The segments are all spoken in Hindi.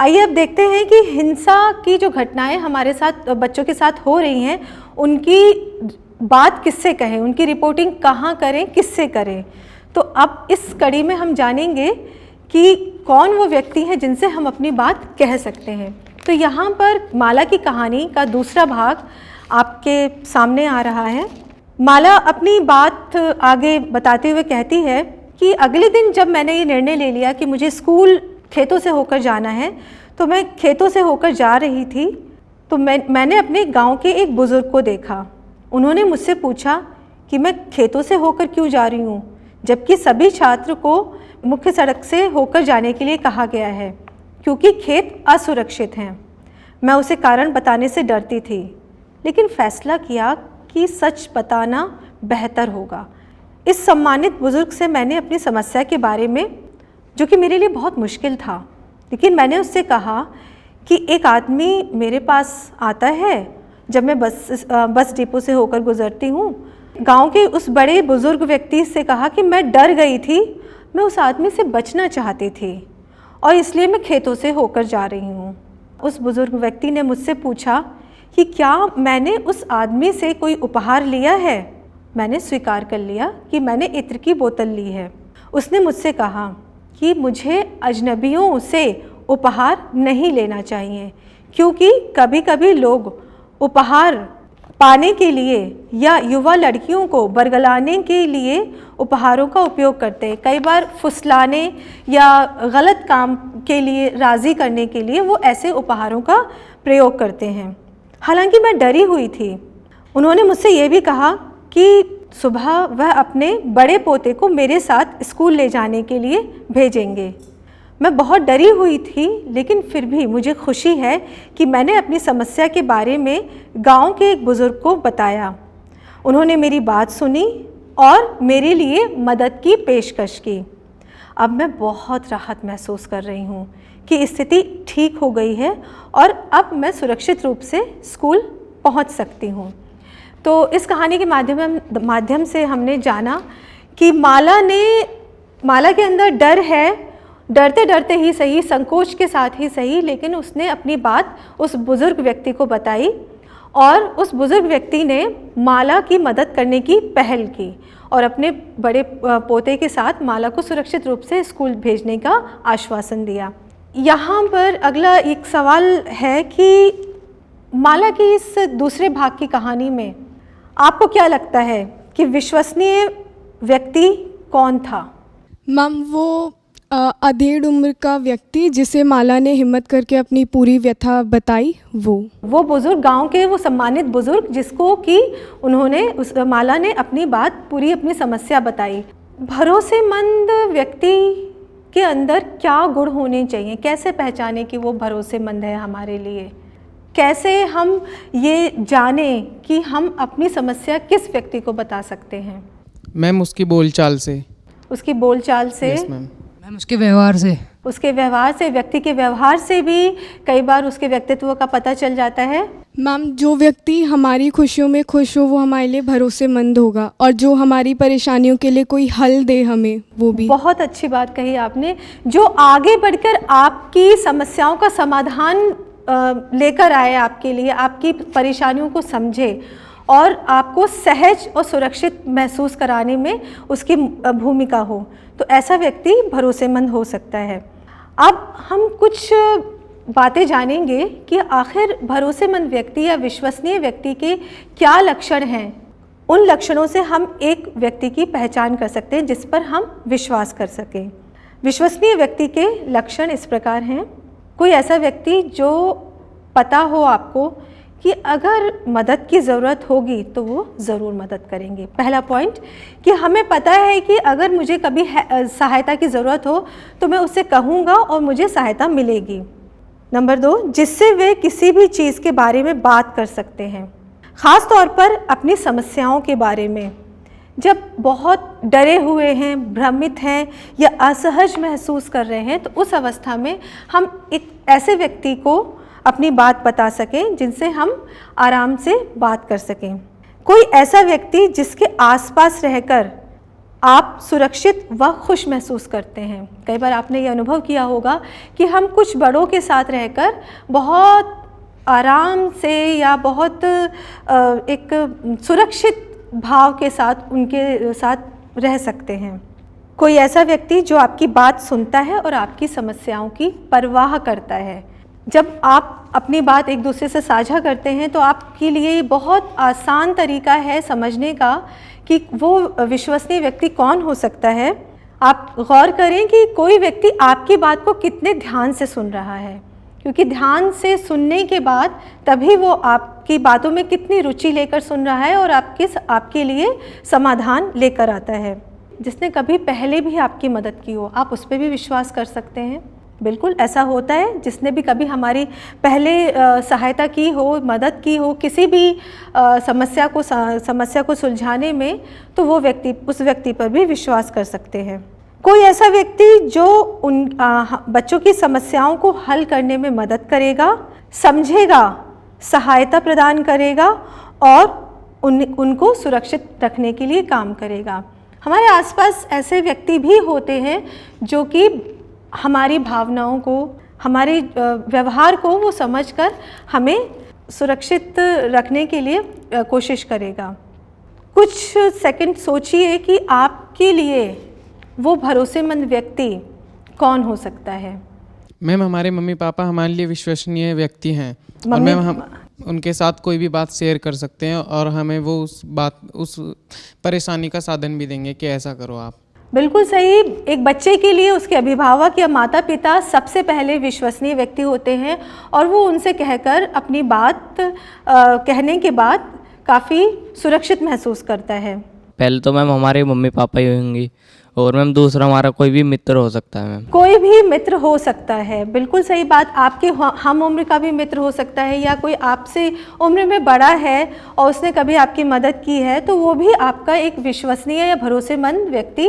आइए अब देखते हैं कि हिंसा की जो घटनाएं हमारे साथ बच्चों के साथ हो रही हैं, उनकी बात किससे कहें, उनकी रिपोर्टिंग कहाँ करें, किससे करें। तो अब इस कड़ी में हम जानेंगे कि कौन वो व्यक्ति हैं जिनसे हम अपनी बात कह सकते हैं। तो यहाँ पर माला की कहानी का दूसरा भाग आपके सामने आ रहा है। माला अपनी बात आगे बताते हुए कहती है कि अगले दिन जब मैंने ये निर्णय ले लिया कि मुझे स्कूल खेतों से होकर जाना है, तो मैं खेतों से होकर जा रही थी तो मैंने अपने गांव के एक बुज़ुर्ग को देखा। उन्होंने मुझसे पूछा कि मैं खेतों से होकर क्यों जा रही हूँ, जबकि सभी छात्र को मुख्य सड़क से होकर जाने के लिए कहा गया है क्योंकि खेत असुरक्षित हैं। मैं उसे कारण बताने से डरती थी, लेकिन फैसला किया कि सच बताना बेहतर होगा। इस सम्मानित बुज़ुर्ग से मैंने अपनी समस्या के बारे में, जो कि मेरे लिए बहुत मुश्किल था, लेकिन मैंने उससे कहा कि एक आदमी मेरे पास आता है जब मैं बस डिपो से होकर गुज़रती हूँ। गांव के उस बड़े बुज़ुर्ग व्यक्ति से कहा कि मैं डर गई थी, मैं उस आदमी से बचना चाहती थी और इसलिए मैं खेतों से होकर जा रही हूँ। उस बुज़ुर्ग व्यक्ति ने मुझसे पूछा कि क्या मैंने उस आदमी से कोई उपहार लिया है। मैंने स्वीकार कर लिया कि मैंने इत्र की बोतल ली है। उसने मुझसे कहा कि मुझे अजनबियों से उपहार नहीं लेना चाहिए, क्योंकि कभी कभी लोग उपहार पाने के लिए या युवा लड़कियों को बरगलाने के लिए उपहारों का उपयोग करते हैं। कई बार फुसलाने या गलत काम के लिए राज़ी करने के लिए वो ऐसे उपहारों का प्रयोग करते हैं। हालांकि मैं डरी हुई थी। उन्होंने मुझसे ये भी कहा कि सुबह वह अपने बड़े पोते को मेरे साथ स्कूल ले जाने के लिए भेजेंगे। मैं बहुत डरी हुई थी, लेकिन फिर भी मुझे खुशी है कि मैंने अपनी समस्या के बारे में गांव के एक बुज़ुर्ग को बताया। उन्होंने मेरी बात सुनी और मेरे लिए मदद की पेशकश की। अब मैं बहुत राहत महसूस कर रही हूँ कि स्थिति ठीक हो गई है और अब मैं सुरक्षित रूप से स्कूल पहुँच सकती हूँ। तो इस कहानी के माध्यम से हमने जाना कि माला के अंदर डर है, डरते डरते ही सही, संकोच के साथ ही सही, लेकिन उसने अपनी बात उस बुज़ुर्ग व्यक्ति को बताई और उस बुज़ुर्ग व्यक्ति ने माला की मदद करने की पहल की और अपने बड़े पोते के साथ माला को सुरक्षित रूप से स्कूल भेजने का आश्वासन दिया। यहाँ पर अगला एक सवाल है कि माला की इस दूसरे भाग की कहानी में आपको क्या लगता है कि विश्वसनीय व्यक्ति कौन था? मैम, वो अधेड़ उम्र का व्यक्ति जिसे माला ने हिम्मत करके अपनी पूरी व्यथा बताई, वो बुज़ुर्ग, गांव के वो सम्मानित बुज़ुर्ग जिसको कि माला ने अपनी बात पूरी, अपनी समस्या बताई। भरोसेमंद व्यक्ति के अंदर क्या गुण होने चाहिए, कैसे पहचाने कि वो भरोसेमंद है हमारे लिए, कैसे हम ये जाने कि हम अपनी समस्या किस व्यक्ति को बता सकते हैं? मैम, उसकी बोलचाल से। उसकी बोलचाल से? Yes ma'am. मैम, उसके व्यवहार से। उसके व्यवहार से, व्यक्ति के व्यवहार से भी कई बार उसके व्यक्तित्व का पता चल जाता है। मैम, जो व्यक्ति हमारी खुशियों में खुश हो वो हमारे लिए भरोसेमंद होगा, और जो हमारी परेशानियों के लिए कोई हल दे हमें, वो भी। बहुत अच्छी बात कही आपने। जो आगे बढ़कर आपकी समस्याओं का समाधान लेकर आए आपके लिए, आपकी परेशानियों को समझे और आपको सहज और सुरक्षित महसूस कराने में उसकी भूमिका हो, तो ऐसा व्यक्ति भरोसेमंद हो सकता है। अब हम कुछ बातें जानेंगे कि आखिर भरोसेमंद व्यक्ति या विश्वसनीय व्यक्ति के क्या लक्षण हैं। उन लक्षणों से हम एक व्यक्ति की पहचान कर सकते हैं जिस पर हम विश्वास कर सकें। विश्वसनीय व्यक्ति के लक्षण इस प्रकार हैं। कोई ऐसा व्यक्ति जो पता हो आपको कि अगर मदद की ज़रूरत होगी तो वो ज़रूर मदद करेंगे। पहला पॉइंट कि हमें पता है कि अगर मुझे कभी सहायता की ज़रूरत हो तो मैं उससे कहूँगा और मुझे सहायता मिलेगी। नंबर 2, जिससे वे किसी भी चीज़ के बारे में बात कर सकते हैं, ख़ास तौर पर अपनी समस्याओं के बारे में। जब बहुत डरे हुए हैं, भ्रमित हैं या असहज महसूस कर रहे हैं, तो उस अवस्था में हम एक ऐसे व्यक्ति को अपनी बात बता सकें जिनसे हम आराम से बात कर सकें। कोई ऐसा व्यक्ति जिसके आसपास रहकर आप सुरक्षित व खुश महसूस करते हैं। कई बार आपने ये अनुभव किया होगा कि हम कुछ बड़ों के साथ रहकर बहुत आराम से या बहुत एक सुरक्षित भाव के साथ उनके साथ रह सकते हैं। कोई ऐसा व्यक्ति जो आपकी बात सुनता है और आपकी समस्याओं की परवाह करता है। जब आप अपनी बात एक दूसरे से साझा करते हैं तो आपके लिए बहुत आसान तरीका है समझने का कि वो विश्वसनीय व्यक्ति कौन हो सकता है। आप गौर करें कि कोई व्यक्ति आपकी बात को कितने ध्यान से सुन रहा है, क्योंकि ध्यान से सुनने के बाद तभी वो आपकी बातों में कितनी रुचि लेकर सुन रहा है और आपके लिए समाधान लेकर आता है। जिसने कभी पहले भी आपकी मदद की हो, आप उस पर भी विश्वास कर सकते हैं। बिल्कुल ऐसा होता है, जिसने भी कभी हमारी पहले सहायता की हो, मदद की हो किसी भी समस्या को सुलझाने में, तो वो व्यक्ति उस व्यक्ति पर भी विश्वास कर सकते हैं। कोई ऐसा व्यक्ति जो उन बच्चों की समस्याओं को हल करने में मदद करेगा, समझेगा, सहायता प्रदान करेगा और उनको सुरक्षित रखने के लिए काम करेगा। हमारे आसपास ऐसे व्यक्ति भी होते हैं जो कि हमारी भावनाओं को, हमारे व्यवहार को वो समझकर हमें सुरक्षित रखने के लिए कोशिश करेगा। कुछ सेकंड सोचिए कि आपके लिए वो भरोसेमंद व्यक्ति कौन हो सकता है। मैम, हमारे मम्मी पापा हमारे लिए विश्वसनीय व्यक्ति हैं और मैम हम उनके साथ कोई भी बात शेयर कर सकते हैं और हमें वो उस परेशानी का साधन भी देंगे कि ऐसा करो आप। बिल्कुल सही। एक बच्चे के लिए उसके अभिभावक या माता पिता सबसे पहले विश्वसनीय व्यक्ति होते हैं और वो उनसे कहकर अपनी बात कहने के बाद काफ़ी सुरक्षित महसूस करता है। पहले तो मैम हमारे मम्मी पापा ही होंगी और मैम दूसरा हमारा कोई भी मित्र हो सकता है। मैम कोई भी मित्र हो सकता है, बिल्कुल सही बात। आपके हम उम्र का भी मित्र हो सकता है या कोई आपसे उम्र में बड़ा है और उसने कभी आपकी मदद की है, तो वो भी आपका एक विश्वसनीय या भरोसेमंद व्यक्ति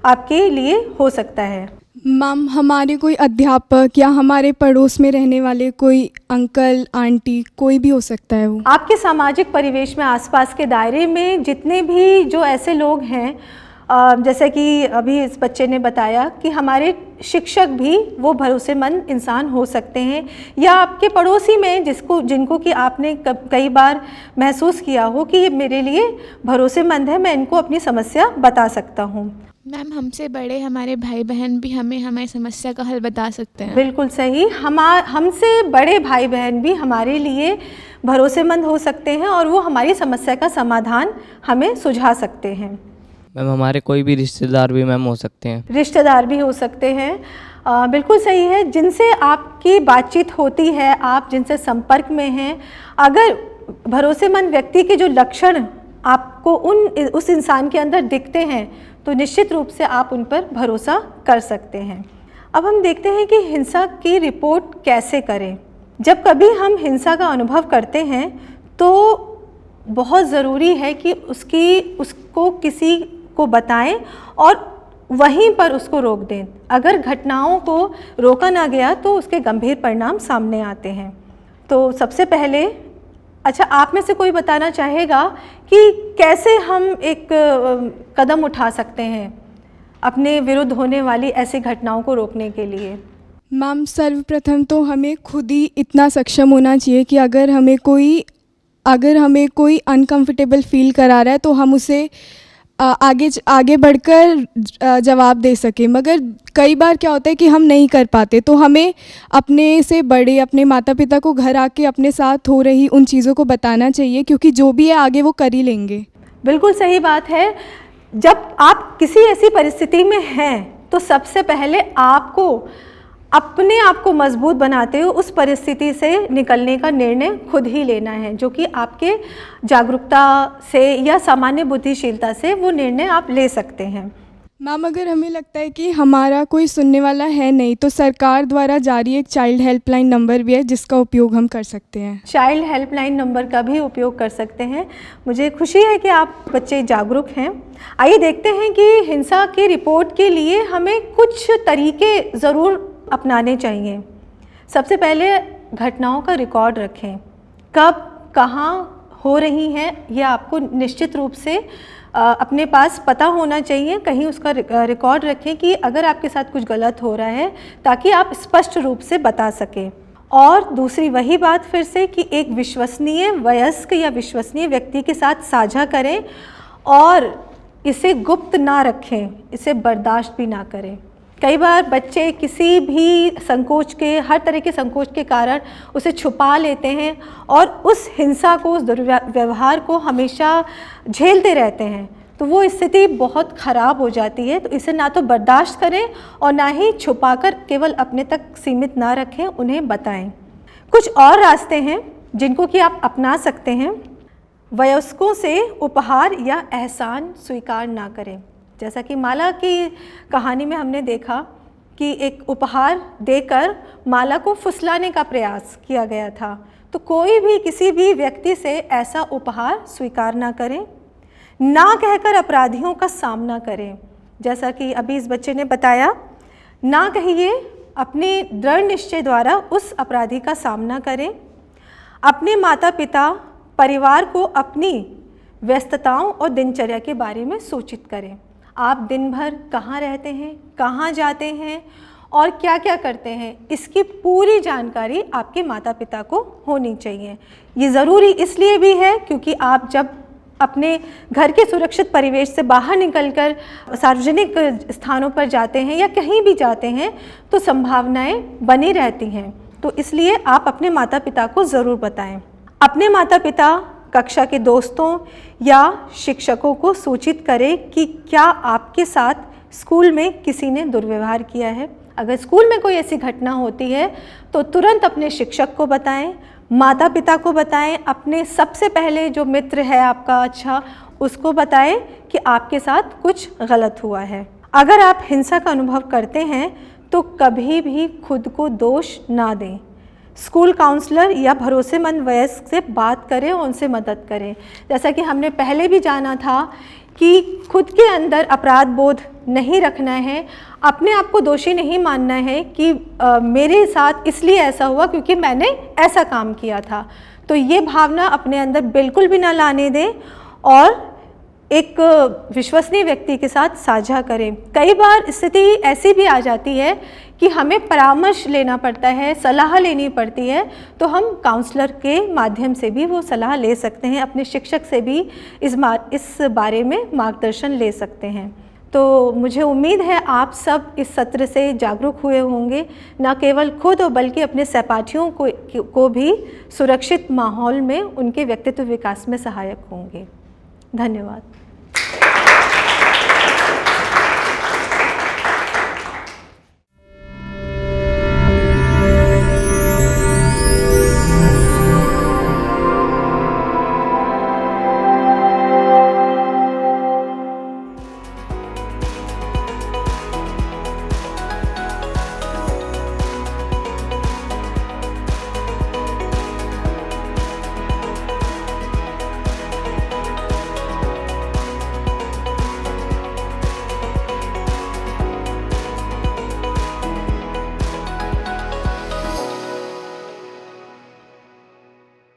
आपके लिए हो सकता है। मैम, हमारे कोई अध्यापक या हमारे पड़ोस में रहने वाले कोई अंकल आंटी, कोई भी हो सकता है वो। आपके सामाजिक परिवेश में, आसपास के दायरे में जितने भी जो ऐसे लोग हैं, जैसे कि अभी इस बच्चे ने बताया कि हमारे शिक्षक भी वो भरोसेमंद इंसान हो सकते हैं, या आपके पड़ोसी में जिनको कि आपने कई बार महसूस किया हो कि ये मेरे लिए भरोसेमंद है, मैं इनको अपनी समस्या बता सकता हूँ। मैम, हमसे बड़े हमारे भाई बहन भी हमें हमारी समस्या का हल बता सकते हैं। बिल्कुल सही। हमसे बड़े भाई बहन भी हमारे लिए भरोसेमंद हो सकते हैं और वो हमारी समस्या का समाधान हमें सुझा सकते हैं। मैम, हमारे कोई भी रिश्तेदार भी मैम हो सकते हैं। रिश्तेदार भी हो सकते हैं। बिल्कुल सही है। जिनसे आपकी बातचीत होती है, आप जिनसे संपर्क में हैं, अगर भरोसेमंद व्यक्ति के जो लक्षण आपको उस इंसान के अंदर दिखते हैं तो निश्चित रूप से आप उन पर भरोसा कर सकते हैं। अब हम देखते हैं कि हिंसा की रिपोर्ट कैसे करें। जब कभी हम हिंसा का अनुभव करते हैं तो बहुत ज़रूरी है कि उसको किसी को बताएं और वहीं पर उसको रोक दें। अगर घटनाओं को रोका ना गया तो उसके गंभीर परिणाम सामने आते हैं। तो सबसे पहले, अच्छा, आप में से कोई बताना चाहेगा कि कैसे हम एक कदम उठा सकते हैं अपने विरुद्ध होने वाली ऐसी घटनाओं को रोकने के लिए? मैम, सर्वप्रथम तो हमें खुद ही इतना सक्षम होना चाहिए कि अगर हमें कोई अनकंफर्टेबल फील करा रहा है तो हम उसे आगे बढ़कर जवाब दे सके। मगर कई बार क्या होता है कि हम नहीं कर पाते, तो हमें अपने से बड़े, अपने माता पिता को घर आके अपने साथ हो रही उन चीज़ों को बताना चाहिए, क्योंकि जो भी है आगे वो कर ही लेंगे। बिल्कुल सही बात है। जब आप किसी ऐसी परिस्थिति में हैं तो सबसे पहले आपको अपने आप को मजबूत बनाते हुए उस परिस्थिति से निकलने का निर्णय खुद ही लेना है, जो कि आपके जागरूकता से या सामान्य बुद्धिशीलता से वो निर्णय आप ले सकते हैं। मैम, अगर हमें लगता है कि हमारा कोई सुनने वाला है नहीं, तो सरकार द्वारा जारी एक चाइल्ड हेल्पलाइन नंबर भी है जिसका उपयोग हम कर सकते हैं। चाइल्ड हेल्पलाइन नंबर का भी उपयोग कर सकते हैं। मुझे खुशी है कि आप बच्चे जागरूक हैं। आइए देखते हैं कि हिंसा की रिपोर्ट के लिए हमें कुछ तरीके ज़रूर अपनाने चाहिए। सबसे पहले घटनाओं का रिकॉर्ड रखें। कब, कहाँ हो रही हैं, यह आपको निश्चित रूप से अपने पास पता होना चाहिए, कहीं उसका रिकॉर्ड रखें कि अगर आपके साथ कुछ गलत हो रहा है, ताकि आप स्पष्ट रूप से बता सकें। और दूसरी वही बात फिर से कि एक विश्वसनीय वयस्क या विश्वसनीय व्यक्ति के साथ साझा करें और इसे गुप्त ना रखें, इसे बर्दाश्त भी ना करें। कई बार बच्चे किसी भी संकोच के, हर तरह के संकोच के कारण उसे छुपा लेते हैं और उस हिंसा को, उस दुर्व्यवहार को हमेशा झेलते रहते हैं, तो वो स्थिति बहुत ख़राब हो जाती है। तो इसे ना तो बर्दाश्त करें और ना ही छुपाकर केवल अपने तक सीमित ना रखें, उन्हें बताएं। कुछ और रास्ते हैं जिनको कि आप अपना सकते हैं। वयस्कों से उपहार या एहसान स्वीकार ना करें। जैसा कि माला की कहानी में हमने देखा कि एक उपहार देकर माला को फुसलाने का प्रयास किया गया था। तो कोई भी किसी भी व्यक्ति से ऐसा उपहार स्वीकार ना करें, ना कहकर अपराधियों का सामना करें। जैसा कि अभी इस बच्चे ने बताया, ना कहिए, अपने दृढ़ निश्चय द्वारा उस अपराधी का सामना करें। अपने माता पिता, परिवार को अपनी व्यस्तताओं और दिनचर्या के बारे में सूचित करें। आप दिन भर कहाँ रहते हैं, कहाँ जाते हैं और क्या क्या करते हैं, इसकी पूरी जानकारी आपके माता पिता को होनी चाहिए। ये ज़रूरी इसलिए भी है क्योंकि आप जब अपने घर के सुरक्षित परिवेश से बाहर निकलकर सार्वजनिक स्थानों पर जाते हैं या कहीं भी जाते हैं तो संभावनाएं बनी रहती हैं। तो इसलिए आप अपने माता पिता को ज़रूर बताएं। अपने माता पिता, कक्षा के दोस्तों या शिक्षकों को सूचित करें कि क्या आपके साथ स्कूल में किसी ने दुर्व्यवहार किया है। अगर स्कूल में कोई ऐसी घटना होती है तो तुरंत अपने शिक्षक को बताएं, माता पिता को बताएं, अपने सबसे पहले जो मित्र है आपका अच्छा, उसको बताएं कि आपके साथ कुछ गलत हुआ है। अगर आप हिंसा का अनुभव करते हैं तो कभी भी खुद को दोष ना दें। स्कूल काउंसलर या भरोसेमंद वयस्क से बात करें और उनसे मदद करें। जैसा कि हमने पहले भी जाना था कि खुद के अंदर अपराध बोध नहीं रखना है, अपने आप को दोषी नहीं मानना है कि मेरे साथ इसलिए ऐसा हुआ क्योंकि मैंने ऐसा काम किया था। तो ये भावना अपने अंदर बिल्कुल भी ना लाने दें और एक विश्वसनीय व्यक्ति के साथ साझा करें। कई बार स्थिति ऐसी भी आ जाती है कि हमें परामर्श लेना पड़ता है, सलाह लेनी पड़ती है, तो हम काउंसलर के माध्यम से भी वो सलाह ले सकते हैं, अपने शिक्षक से भी इस बारे में मार्गदर्शन ले सकते हैं। तो मुझे उम्मीद है आप सब इस सत्र से जागरूक हुए होंगे, न केवल खुद और बल्कि अपने सहपाठियों को भी सुरक्षित माहौल में उनके व्यक्तित्व विकास में सहायक होंगे। धन्यवाद।